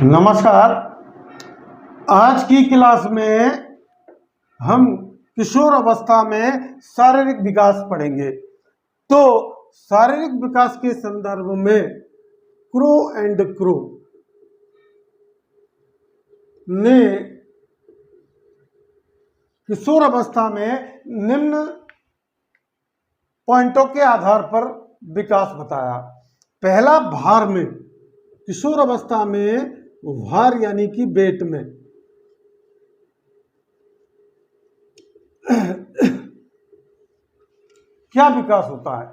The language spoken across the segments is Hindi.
नमस्कार। आज की क्लास में हम किशोर अवस्था में शारीरिक विकास पढ़ेंगे। तो शारीरिक विकास के संदर्भ में क्रो एंड क्रो ने किशोर अवस्था में निम्न पॉइंटों के आधार पर विकास बताया। पहला, भार में। किशोर अवस्था में भार यानी कि वेट में क्या विकास होता है?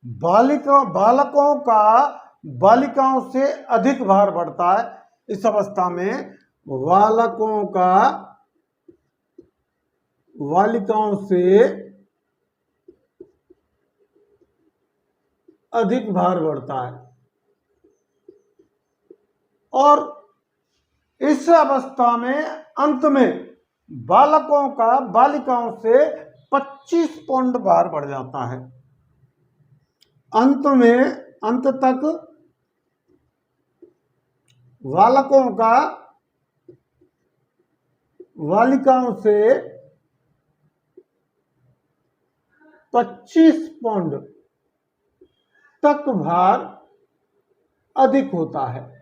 बालकों का बालिकाओं से अधिक भार बढ़ता है। इस अवस्था में बालकों का बालिकाओं से अधिक भार बढ़ता है और इस अवस्था में अंत में बालकों का बालिकाओं से 25 पाउंड भार बढ़ जाता है। अंत तक बालकों का बालिकाओं से 25 पाउंड तक भार अधिक होता है।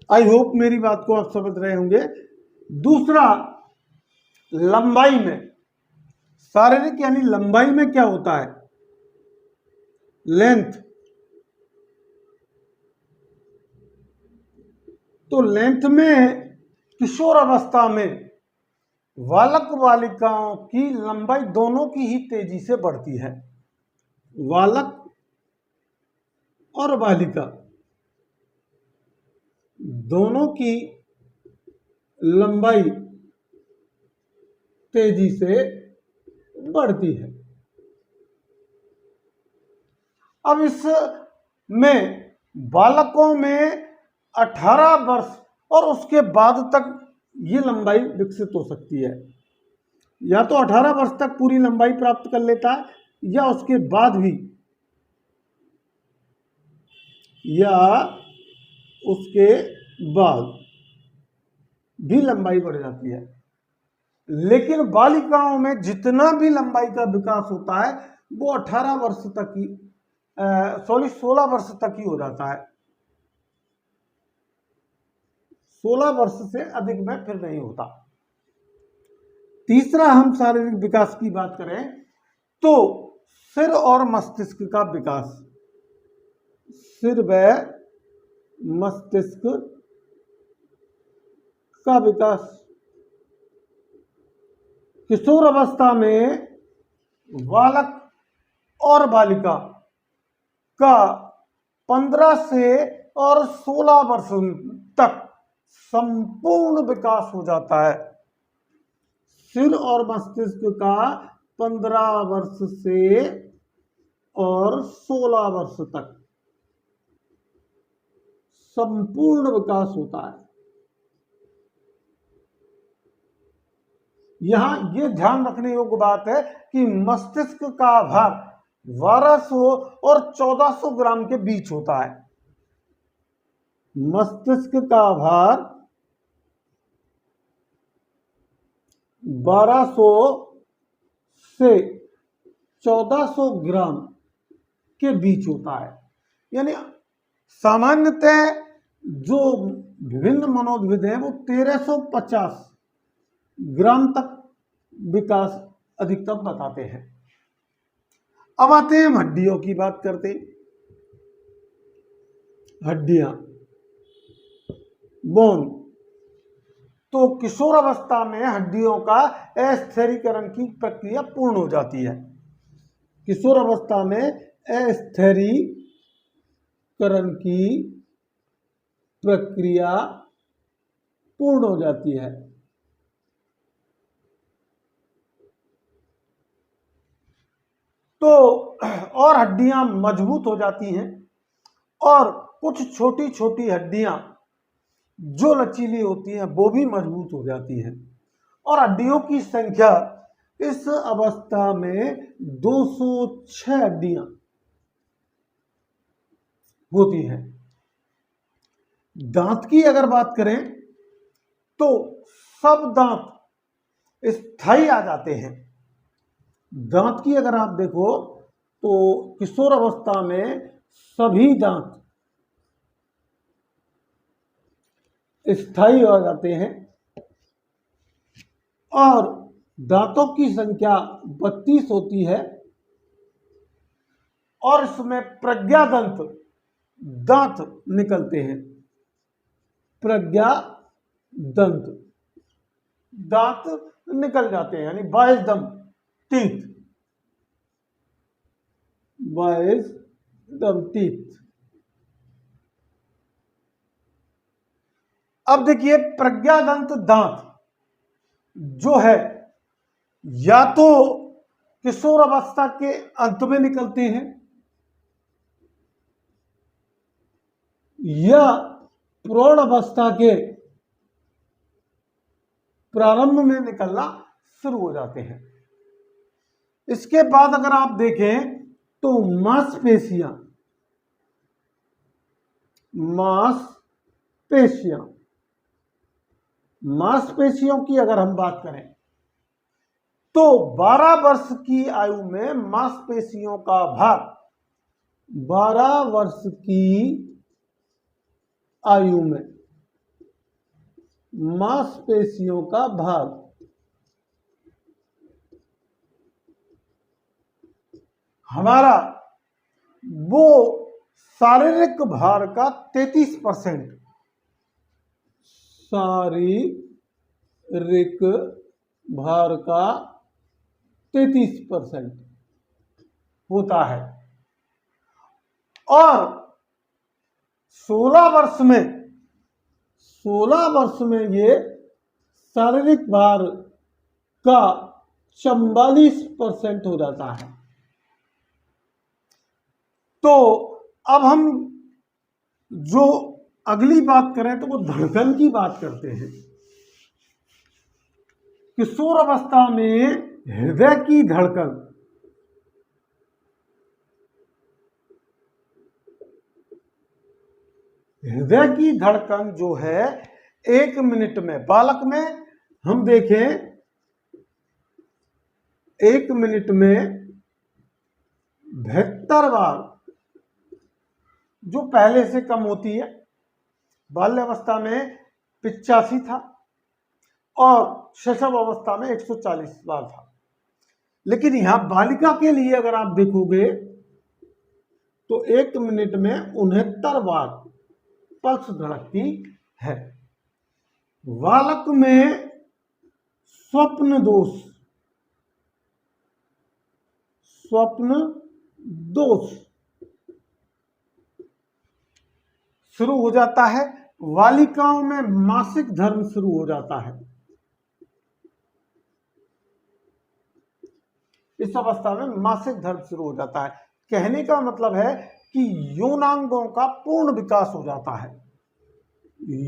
आई होप मेरी बात को आप समझ रहे होंगे। दूसरा, लंबाई में। शारीरिक यानी लंबाई में क्या होता है? लेंथ। तो लेंथ में किशोर अवस्था में बालक बालिकाओं की लंबाई दोनों की ही तेजी से बढ़ती है। बालक और बालिका दोनों की लंबाई तेजी से बढ़ती है। अब इसमें बालकों में 18 वर्ष और उसके बाद तक ये लंबाई विकसित हो सकती है। या तो 18 वर्ष तक पूरी लंबाई प्राप्त कर लेता है या उसके बाद भी लंबाई बढ़ जाती है। लेकिन बालिकाओं में जितना भी लंबाई का विकास होता है वो 18 वर्ष तक ही 16 वर्ष तक ही हो जाता है। 16 वर्ष से अधिक में फिर नहीं होता। तीसरा, हम शारीरिक विकास की बात करें तो सिर और मस्तिष्क का विकास। सिर व मस्तिष्क का विकास किशोर अवस्था में बालक और बालिका का 15 से और 16 वर्ष तक संपूर्ण विकास हो जाता है। सिर और मस्तिष्क का 15 वर्ष से और 16 वर्ष तक संपूर्ण विकास होता है। यहां यह ध्यान रखने योग्य बात है कि मस्तिष्क का भार 1200 और 1400 ग्राम के बीच होता है। मस्तिष्क का भार 1200 से 1400 ग्राम के बीच होता है। यानी सामान्यतः जो विभिन्न मनोविद हैं वो 1350 ग्राम तक विकास अधिकतम बताते हैं। अब आते हैं हड्डियों की बात करते हैं। हड्डियां, बोन। तो किशोर अवस्था में हड्डियों का अस्थिरीकरण की प्रक्रिया पूर्ण हो जाती है। किशोर अवस्था में अस्थिरीकरण की प्रक्रिया पूर्ण हो जाती है। तो और हड्डियां मजबूत हो जाती हैं और कुछ छोटी छोटी हड्डियां जो लचीली होती हैं वो भी मजबूत हो जाती हैं और हड्डियों की संख्या इस अवस्था में 206 हड्डियां होती है। दांत की अगर बात करें तो सब दांत स्थायी आ जाते हैं। दांत की अगर आप देखो तो किशोर अवस्था में सभी दांत स्थायी हो जाते हैं और दांतों की संख्या 32 होती है और इसमें प्रज्ञादंत दांत निकलते हैं। प्रज्ञा दंत दांत निकल जाते हैं, यानी 22 दम टीथ, 22 दम टीथ। अब देखिए प्रज्ञादंत दांत जो है या तो किशोर अवस्था के अंत में निकलते हैं या प्रौढ़ अवस्था के प्रारंभ में निकलना शुरू हो जाते हैं। इसके बाद अगर आप देखें तो मांसपेशियों की अगर हम बात करें तो 12 वर्ष की आयु में मांसपेशियों का भाग, 12 वर्ष की आयु में मांसपेशियों का भाग हमारा वो शारीरिक भार का 33%, शारीरिक भार का 33% होता है और 16 वर्ष में ये शारीरिक भार का 44% हो जाता है। तो अब हम जो अगली बात करें तो वो धड़कन की बात करते हैं। किशोर अवस्था में हृदय की धड़कन जो है 1 मिनट में, बालक में हम देखें 1 मिनट में 72 बार, जो पहले से कम होती है। बाल्यावस्था में 85 था और शैशव अवस्था में 140 बार था। लेकिन यहां बालिका के लिए अगर आप देखोगे तो 1 मिनट में 69 बार पल्स धड़कती है। बालक में स्वप्न दोष शुरू हो जाता है। बालिकाओं में मासिक धर्म शुरू हो जाता है। इस अवस्था में मासिक धर्म शुरू हो जाता है। कहने का मतलब है कि यौनांगों का पूर्ण विकास हो जाता है।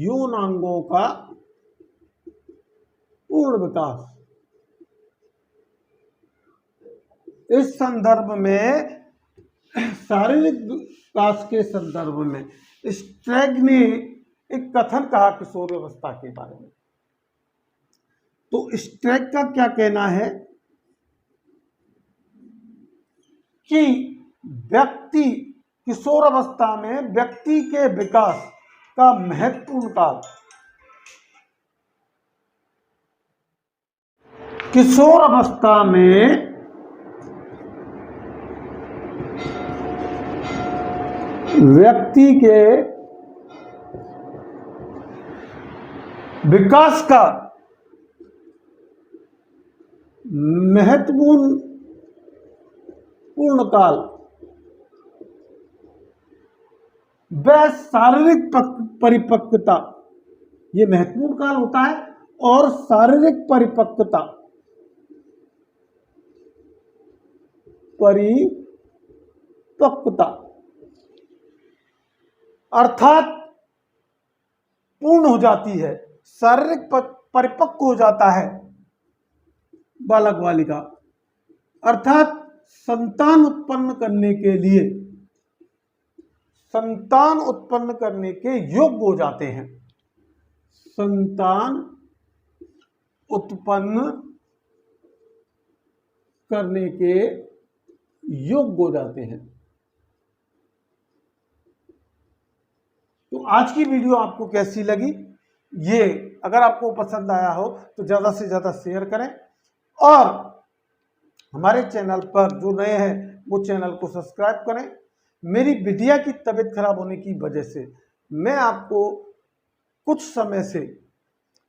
यौनांगों का पूर्ण विकास। इस संदर्भ में, शारीरिक विकास के संदर्भ में स्ट्रैग ने एक कथन कहा किशोरावस्था के बारे में। तो स्ट्रैग का क्या कहना है कि व्यक्ति किशोर अवस्था में व्यक्ति के विकास का महत्वपूर्ण काल, किशोर अवस्था में व्यक्ति के विकास का महत्वपूर्ण काल वह शारीरिक परिपक्वता, ये महत्वपूर्ण काल होता है। और शारीरिक परिपक्वता अर्थात पूर्ण हो जाती है, शारीरिक परिपक्व हो जाता है बालक बालिका, अर्थात संतान उत्पन्न करने के लिए संतान उत्पन्न करने के योग्य हो जाते हैं। संतान उत्पन्न करने के योग्य हो जाते हैं। तो आज की वीडियो आपको कैसी लगी, ये अगर आपको पसंद आया हो तो ज़्यादा से ज़्यादा शेयर करें, और हमारे चैनल पर जो नए हैं वो चैनल को सब्सक्राइब करें। मेरी बिटिया की तबीयत खराब होने की वजह से मैं आपको कुछ समय से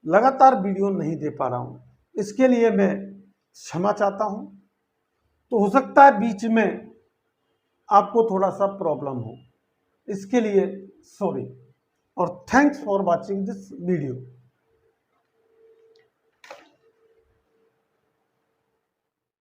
लगातार वीडियो नहीं दे पा रहा हूँ, इसके लिए मैं क्षमा चाहता हूँ। तो हो सकता है बीच में आपको थोड़ा सा प्रॉब्लम हो, इसके लिए सॉरी, और thanks for watching this video.